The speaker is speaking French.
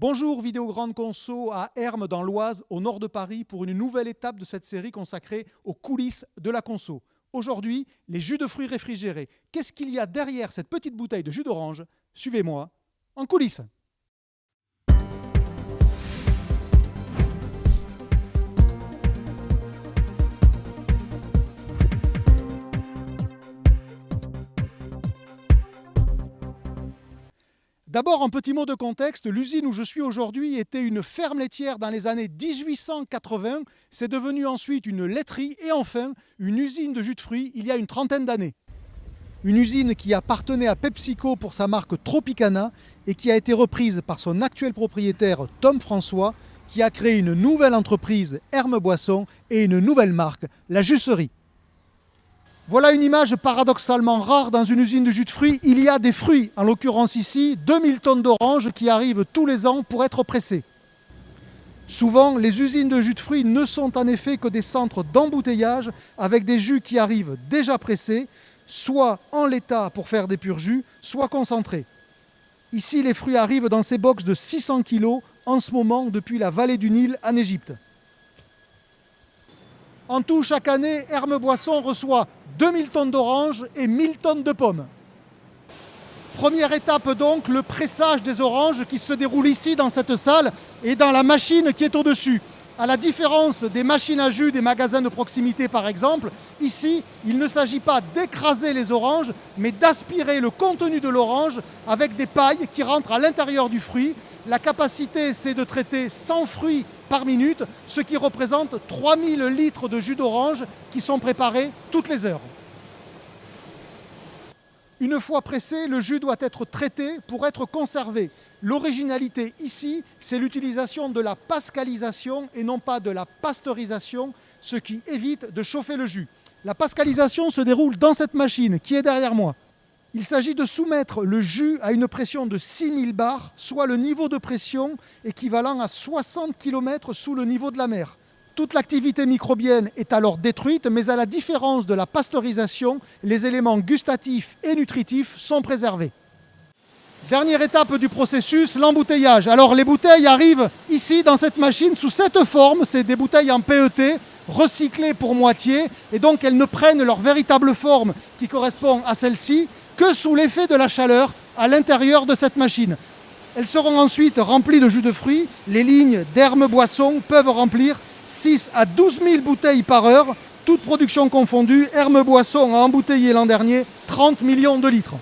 Bonjour, vidéo grande conso à Hermes dans l'Oise, au nord de Paris, pour une nouvelle étape de cette série consacrée aux coulisses de la conso. Aujourd'hui, les jus de fruits réfrigérés. Qu'est-ce qu'il y a derrière cette petite bouteille de jus d'orange? Suivez-moi en coulisses. D'abord, un petit mot de contexte, l'usine où je suis aujourd'hui était une ferme laitière dans les années 1880. C'est devenu ensuite une laiterie et enfin une usine de jus de fruits il y a une trentaine d'années. Une usine qui appartenait à PepsiCo pour sa marque Tropicana et qui a été reprise par son actuel propriétaire Tom François, qui a créé une nouvelle entreprise, Hermes Boissons, et une nouvelle marque, la Jusserie. Voilà une image paradoxalement rare dans une usine de jus de fruits. Il y a des fruits, en l'occurrence ici, 2000 tonnes d'oranges qui arrivent tous les ans pour être pressées. Souvent, les usines de jus de fruits ne sont en effet que des centres d'embouteillage avec des jus qui arrivent déjà pressés, soit en l'état pour faire des purs jus, soit concentrés. Ici, les fruits arrivent dans ces box de 600 kg en ce moment depuis la vallée du Nil en Égypte. En tout, chaque année, Hermes Boissons reçoit 2000 tonnes d'oranges et 1000 tonnes de pommes. Première étape donc, le pressage des oranges qui se déroule ici dans cette salle et dans la machine qui est au-dessus. À la différence des machines à jus des magasins de proximité par exemple, ici, il ne s'agit pas d'écraser les oranges, mais d'aspirer le contenu de l'orange avec des pailles qui rentrent à l'intérieur du fruit. La capacité, c'est de traiter 100 fruits par minute, ce qui représente 3000 litres de jus d'orange qui sont préparés toutes les heures. Une fois pressé, le jus doit être traité pour être conservé. L'originalité ici, c'est l'utilisation de la pascalisation et non pas de la pasteurisation, ce qui évite de chauffer le jus. La pascalisation se déroule dans cette machine qui est derrière moi. Il s'agit de soumettre le jus à une pression de 6000 bars, soit le niveau de pression équivalent à 60 km sous le niveau de la mer. Toute l'activité microbienne est alors détruite, mais à la différence de la pasteurisation, les éléments gustatifs et nutritifs sont préservés. Dernière étape du processus, l'embouteillage. Alors les bouteilles arrivent ici dans cette machine sous cette forme, c'est des bouteilles en PET, recyclées pour moitié, et donc elles ne prennent leur véritable forme qui correspond à celle-ci que sous l'effet de la chaleur à l'intérieur de cette machine. Elles seront ensuite remplies de jus de fruits. Les lignes d'Hermes Boissons peuvent remplir 6 à 12 000 bouteilles par heure, toute production confondue. Hermes Boissons a embouteillé l'an dernier 30 millions de litres.